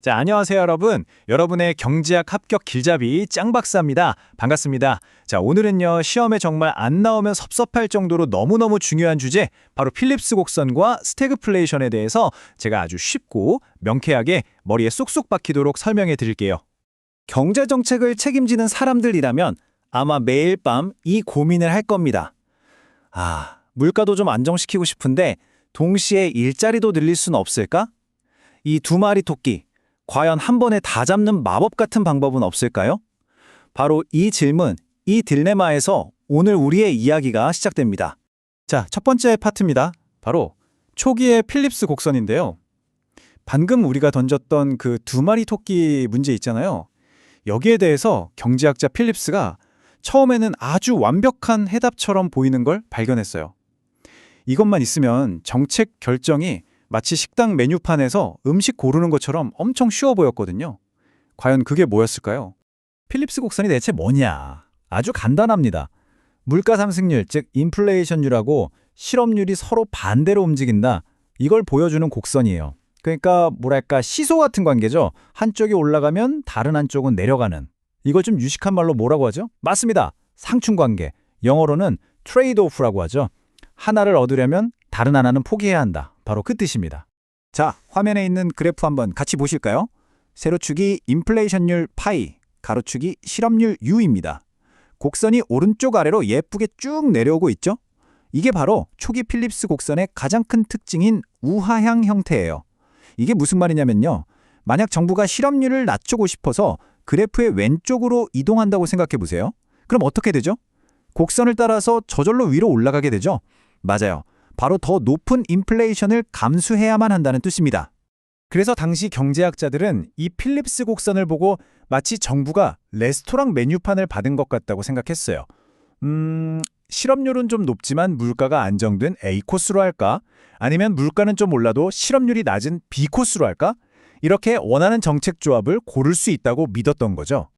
자, 안녕하세요, 여러분. 여러분의 경제학 합격 길잡이 짱박사입니다. 반갑습니다. 자, 오늘은요, 시험에 정말 안 나오면 섭섭할 정도로 너무너무 중요한 주제, 바로 필립스 곡선과 스태그플레이션에 대해서 제가 아주 쉽고 명쾌하게 머리에 쏙쏙 박히도록 설명해 드릴게요. 경제정책을 책임지는 사람들이라면 아마 매일 밤 이 고민을 할 겁니다. 물가도 좀 안정시키고 싶은데 동시에 일자리도 늘릴 수는 없을까? 이 두 마리 토끼, 과연 한 번에 다 잡는 마법 같은 방법은 없을까요? 바로 이 질문, 이 딜레마에서 오늘 우리의 이야기가 시작됩니다. 자, 첫 번째 파트입니다. 바로 초기의 필립스 곡선인데요. 방금 우리가 던졌던 그 두 마리 토끼 문제 있잖아요. 여기에 대해서 경제학자 필립스가 처음에는 아주 완벽한 해답처럼 보이는 걸 발견했어요. 이것만 있으면 정책 결정이 마치 식당 메뉴판에서 음식 고르는 것처럼 엄청 쉬워 보였거든요. 과연 그게 뭐였을까요? 필립스 곡선이 대체 뭐냐? 아주 간단합니다. 물가 상승률, 즉 인플레이션율하고 실업률이 서로 반대로 움직인다. 이걸 보여주는 곡선이에요. 그러니까 뭐랄까 시소 같은 관계죠. 한쪽이 올라가면 다른 한쪽은 내려가는. 이걸 좀 유식한 말로 뭐라고 하죠? 맞습니다. 상충관계. 영어로는 트레이드 오프라고 하죠. 하나를 얻으려면 다른 하나는 포기해야 한다. 바로 그 뜻입니다. 자, 화면에 있는 그래프 한번 같이 보실까요? 세로축이 인플레이션율 파이, 가로축이 실업률 U입니다. 곡선이 오른쪽 아래로 예쁘게 쭉 내려오고 있죠? 이게 바로 초기 필립스 곡선의 가장 큰 특징인 우하향 형태예요. 이게 무슨 말이냐면요. 만약 정부가 실업률을 낮추고 싶어서 그래프의 왼쪽으로 이동한다고 생각해 보세요. 그럼 어떻게 되죠? 곡선을 따라서 저절로 위로 올라가게 되죠? 맞아요. 바로 더 높은 인플레이션을 감수해야만 한다는 뜻입니다. 그래서 당시 경제학자들은 이 필립스 곡선을 보고 마치 정부가 레스토랑 메뉴판을 받은 것 같다고 생각했어요. 실업률은 좀 높지만 물가가 안정된 A 코스로 할까? 아니면 물가는 좀 올라도 실업률이 낮은 B 코스로 할까? 이렇게 원하는 정책 조합을 고를 수 있다고 믿었던 거죠.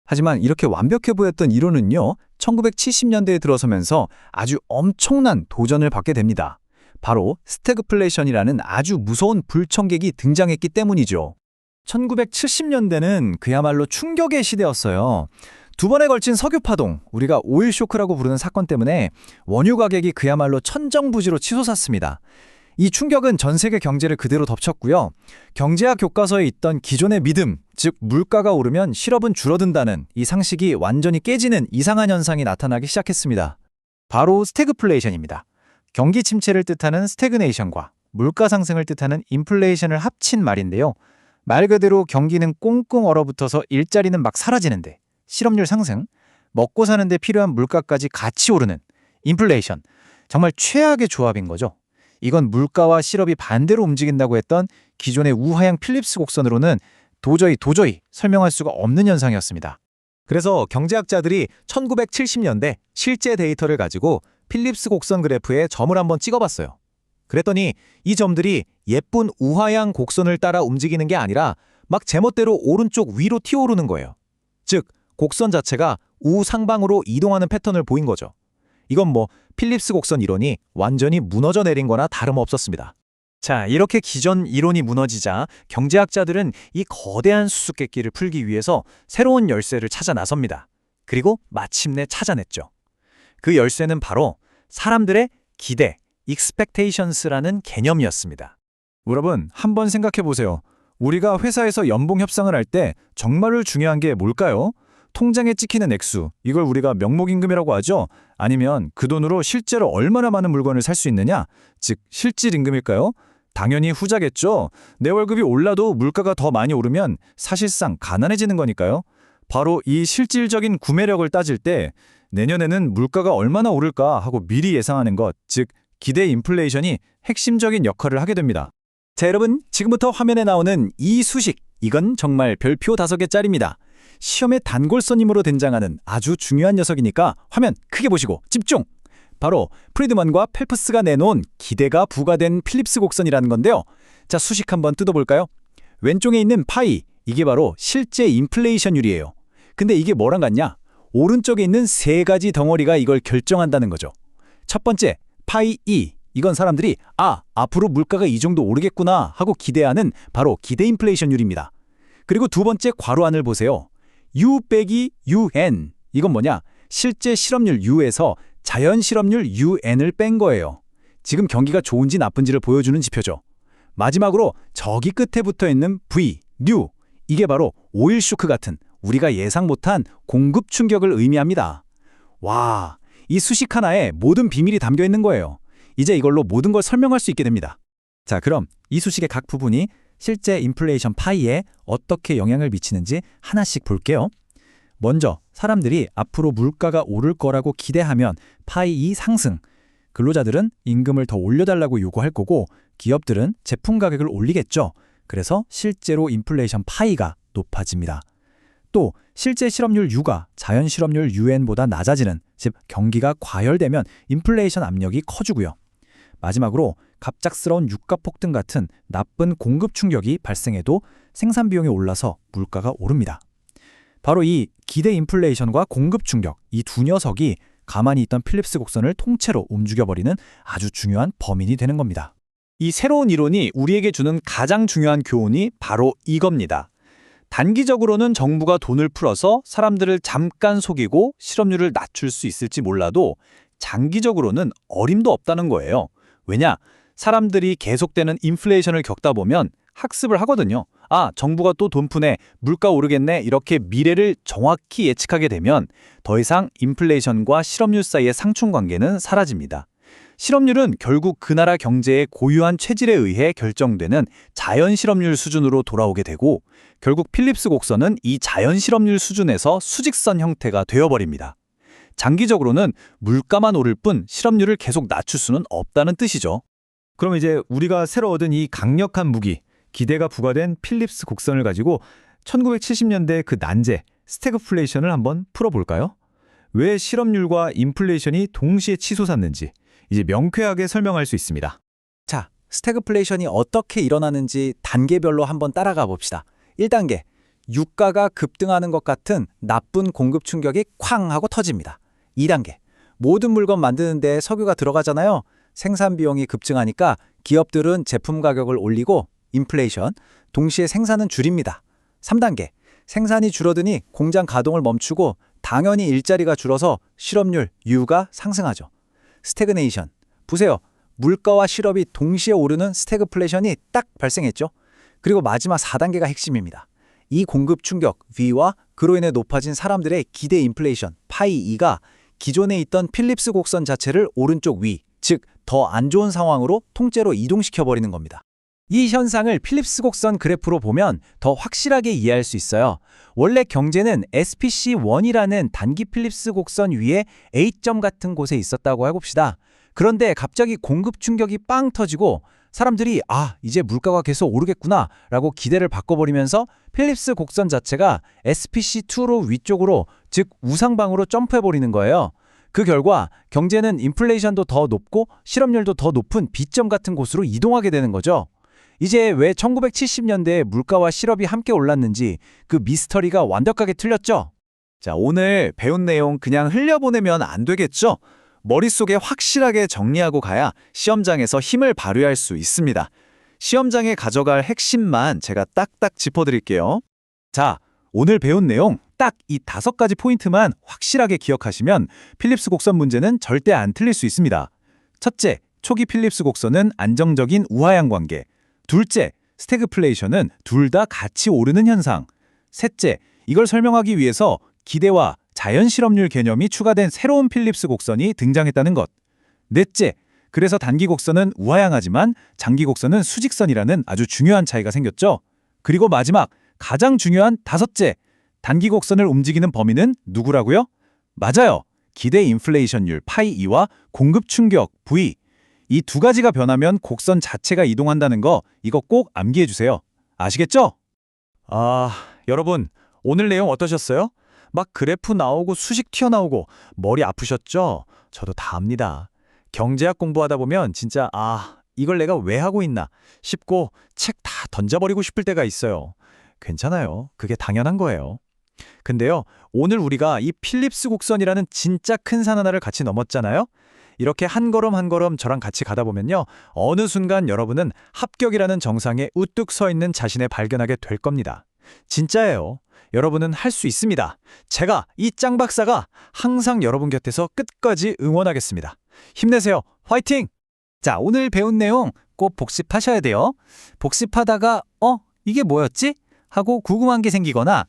하지만 이렇게 완벽해 보였던 이론은요, 1970년대에 들어서면서 아주 엄청난 도전을 받게 됩니다. 바로 스태그플레이션이라는 아주 무서운 불청객이 등장했기 때문이죠. 1970년대는 그야말로 충격의 시대였어요. 두 번에 걸친 석유 파동, 우리가 오일 쇼크라고 부르는 사건 때문에 원유 가격이 그야말로 천정부지로 치솟았습니다. 이 충격은 전 세계 경제를 그대로 덮쳤고요. 경제학 교과서에 있던 기존의 믿음, 즉 물가가 오르면 실업은 줄어든다는 이 상식이 완전히 깨지는 이상한 현상이 나타나기 시작했습니다. 바로 스태그플레이션입니다. 경기 침체를 뜻하는 스태그네이션과 물가 상승을 뜻하는 인플레이션을 합친 말인데요. 말 그대로 경기는 꽁꽁 얼어붙어서 일자리는 막 사라지는데 실업률 상승, 먹고 사는데 필요한 물가까지 같이 오르는 인플레이션, 정말 최악의 조합인 거죠. 이건 물가와 실업이 반대로 움직인다고 했던 기존의 우하향 필립스 곡선으로는 도저히 설명할 수가 없는 현상이었습니다. 그래서 경제학자들이 1970년대 실제 데이터를 가지고 필립스 곡선 그래프에 점을 한번 찍어봤어요. 그랬더니 이 점들이 예쁜 우하향 곡선을 따라 움직이는 게 아니라 막 제멋대로 오른쪽 위로 튀어오르는 거예요. 즉, 곡선 자체가 우상방으로 이동하는 패턴을 보인 거죠. 이건 필립스 곡선 이론이 완전히 무너져 내린 거나 다름없었습니다. 자, 이렇게 기존 이론이 무너지자 경제학자들은 이 거대한 수수께끼를 풀기 위해서 새로운 열쇠를 찾아 나섭니다. 그리고 마침내 찾아냈죠. 그 열쇠는 바로 사람들의 기대, expectations라는 개념이었습니다. 여러분, 한번 생각해 보세요. 우리가 회사에서 연봉 협상을 할 때 정말로 중요한 게 뭘까요? 통장에 찍히는 액수, 이걸 우리가 명목임금이라고 하죠? 아니면 그 돈으로 실제로 얼마나 많은 물건을 살 수 있느냐? 즉, 실질임금일까요? 당연히 후자겠죠. 내 월급이 올라도 물가가 더 많이 오르면 사실상 가난해지는 거니까요. 바로 이 실질적인 구매력을 따질 때 내년에는 물가가 얼마나 오를까 하고 미리 예상하는 것, 즉 기대 인플레이션이 핵심적인 역할을 하게 됩니다. 자, 여러분, 지금부터 화면에 나오는 이 수식, 이건 정말 별표 5개짜리입니다. 시험의 단골손님으로 등장하는 아주 중요한 녀석이니까 화면 크게 보시고 집중! 바로 프리드먼과 펠프스가 내놓은 기대가 부과된 필립스 곡선이라는 건데요. 자, 수식 한번 뜯어볼까요? 왼쪽에 있는 파이, 이게 바로 실제 인플레이션율이에요. 근데 이게 뭐랑 같냐? 오른쪽에 있는 세 가지 덩어리가 이걸 결정한다는 거죠. 첫 번째, 파이 E, 이건 사람들이 앞으로 물가가 이 정도 오르겠구나 하고 기대하는 바로 기대 인플레이션율입니다. 그리고 두 번째 괄호 안을 보세요. U 빼기 UN. 이건 뭐냐? 실제 실업률 U에서 자연 실업률 UN을 뺀 거예요. 지금 경기가 좋은지 나쁜지를 보여주는 지표죠. 마지막으로 저기 끝에 붙어 있는 V, New. 이게 바로 오일 쇼크 같은 우리가 예상 못한 공급 충격을 의미합니다. 와, 이 수식 하나에 모든 비밀이 담겨 있는 거예요. 이제 이걸로 모든 걸 설명할 수 있게 됩니다. 자, 그럼 이 수식의 각 부분이 실제 인플레이션 파이에 어떻게 영향을 미치는지 하나씩 볼게요. 먼저 사람들이 앞으로 물가가 오를 거라고 기대하면 파이 2 상승. 근로자들은 임금을 더 올려달라고 요구할 거고 기업들은 제품 가격을 올리겠죠. 그래서 실제로 인플레이션 파이가 높아집니다. 또 실제 실업률 U가 자연 실업률 UN보다 낮아지는, 즉 경기가 과열되면 인플레이션 압력이 커지고요. 마지막으로 갑작스러운 유가 폭등 같은 나쁜 공급 충격이 발생해도 생산 비용이 올라서 물가가 오릅니다. 바로 이 기대 인플레이션과 공급 충격, 이 두 녀석이 가만히 있던 필립스 곡선을 통째로 움직여버리는 아주 중요한 범인이 되는 겁니다. 이 새로운 이론이 우리에게 주는 가장 중요한 교훈이 바로 이겁니다. 단기적으로는 정부가 돈을 풀어서 사람들을 잠깐 속이고 실업률을 낮출 수 있을지 몰라도 장기적으로는 어림도 없다는 거예요. 왜냐? 사람들이 계속되는 인플레이션을 겪다 보면 학습을 하거든요. 아, 정부가 또 돈 푸네, 물가 오르겠네, 이렇게 미래를 정확히 예측하게 되면 더 이상 인플레이션과 실업률 사이의 상충관계는 사라집니다. 실업률은 결국 그 나라 경제의 고유한 체질에 의해 결정되는 자연 실업률 수준으로 돌아오게 되고 결국 필립스 곡선은 이 자연 실업률 수준에서 수직선 형태가 되어버립니다. 장기적으로는 물가만 오를 뿐 실업률을 계속 낮출 수는 없다는 뜻이죠. 그럼 이제 우리가 새로 얻은 이 강력한 무기, 기대가 부과된 필립스 곡선을 가지고 1970년대 그 난제, 스태그플레이션을 한번 풀어볼까요? 왜 실업률과 인플레이션이 동시에 치솟았는지 이제 명쾌하게 설명할 수 있습니다. 자, 스태그플레이션이 어떻게 일어나는지 단계별로 한번 따라가 봅시다. 1단계, 유가가 급등하는 것 같은 나쁜 공급 충격이 쾅 하고 터집니다. 2단계, 모든 물건 만드는 데 석유가 들어가잖아요. 생산 비용이 급증하니까 기업들은 제품 가격을 올리고 인플레이션, 동시에 생산은 줄입니다. 3단계, 생산이 줄어드니 공장 가동을 멈추고 당연히 일자리가 줄어서 실업률, U가 상승하죠. 스태그네이션, 보세요. 물가와 실업이 동시에 오르는 스태그플레이션이 딱 발생했죠. 그리고 마지막 4단계가 핵심입니다. 이 공급 충격, V와 그로 인해 높아진 사람들의 기대 인플레이션, 파이 2가 기존에 있던 필립스 곡선 자체를 오른쪽 위, 즉 더 안 좋은 상황으로 통째로 이동시켜버리는 겁니다. 이 현상을 필립스 곡선 그래프로 보면 더 확실하게 이해할 수 있어요. 원래 경제는 SPC1이라는 단기 필립스 곡선 위에 A점 같은 곳에 있었다고 해봅시다. 그런데 갑자기 공급 충격이 빵 터지고 사람들이 이제 물가가 계속 오르겠구나 라고 기대를 바꿔버리면서 필립스 곡선 자체가 SPC2로 위쪽으로, 즉 우상방으로 점프해버리는 거예요. 그 결과 경제는 인플레이션도 더 높고 실업률도 더 높은 B점 같은 곳으로 이동하게 되는 거죠. 이제 왜 1970년대에 물가와 실업이 함께 올랐는지 그 미스터리가 완벽하게 틀렸죠? 자, 오늘 배운 내용 그냥 흘려보내면 안 되겠죠? 머릿속에 확실하게 정리하고 가야 시험장에서 힘을 발휘할 수 있습니다. 시험장에 가져갈 핵심만 제가 딱딱 짚어드릴게요. 자, 오늘 배운 내용 딱 이 5가지 포인트만 확실하게 기억하시면 필립스 곡선 문제는 절대 안 틀릴 수 있습니다. 첫째, 초기 필립스 곡선은 안정적인 우하향 관계. 둘째, 스태그플레이션은 둘 다 같이 오르는 현상. 셋째, 이걸 설명하기 위해서 기대와 자연 실업률 개념이 추가된 새로운 필립스 곡선이 등장했다는 것. 넷째, 그래서 단기 곡선은 우하향하지만 장기 곡선은 수직선이라는 아주 중요한 차이가 생겼죠. 그리고 마지막, 가장 중요한 5째, 단기 곡선을 움직이는 범위는 누구라고요? 맞아요. 기대 인플레이션율 파이 2와 공급 충격 V. 이 두 가지가 변하면 곡선 자체가 이동한다는 거, 이거 꼭 암기해 주세요. 아시겠죠? 여러분, 오늘 내용 어떠셨어요? 막 그래프 나오고 수식 튀어나오고 머리 아프셨죠? 저도 다 압니다. 경제학 공부하다 보면 진짜 이걸 내가 왜 하고 있나 싶고 책 다 던져버리고 싶을 때가 있어요. 괜찮아요. 그게 당연한 거예요. 근데요, 오늘 우리가 이 필립스 곡선이라는 진짜 큰 산 하나를 같이 넘었잖아요? 이렇게 한 걸음 한 걸음 저랑 같이 가다 보면요, 어느 순간 여러분은 합격이라는 정상에 우뚝 서 있는 자신을 발견하게 될 겁니다. 진짜예요. 여러분은 할 수 있습니다. 제가 이 짱 박사가 항상 여러분 곁에서 끝까지 응원하겠습니다. 힘내세요. 화이팅! 자, 오늘 배운 내용 꼭 복습하셔야 돼요. 복습하다가 이게 뭐였지? 하고 궁금한 게 생기거나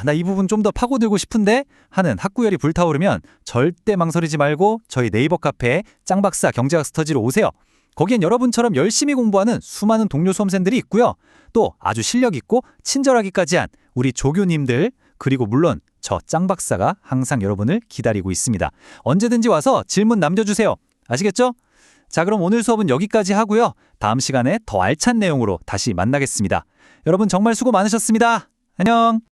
나 이 부분 좀 더 파고들고 싶은데 하는 학구열이 불타오르면 절대 망설이지 말고 저희 네이버 카페 짱박사 경제학 스터디로 오세요. 거기엔 여러분처럼 열심히 공부하는 수많은 동료 수험생들이 있고요. 또 아주 실력 있고 친절하기까지 한 우리 조교님들 그리고 물론 저 짱박사가 항상 여러분을 기다리고 있습니다. 언제든지 와서 질문 남겨주세요. 아시겠죠? 자, 그럼 오늘 수업은 여기까지 하고요. 다음 시간에 더 알찬 내용으로 다시 만나겠습니다. 여러분 정말 수고 많으셨습니다. 안녕!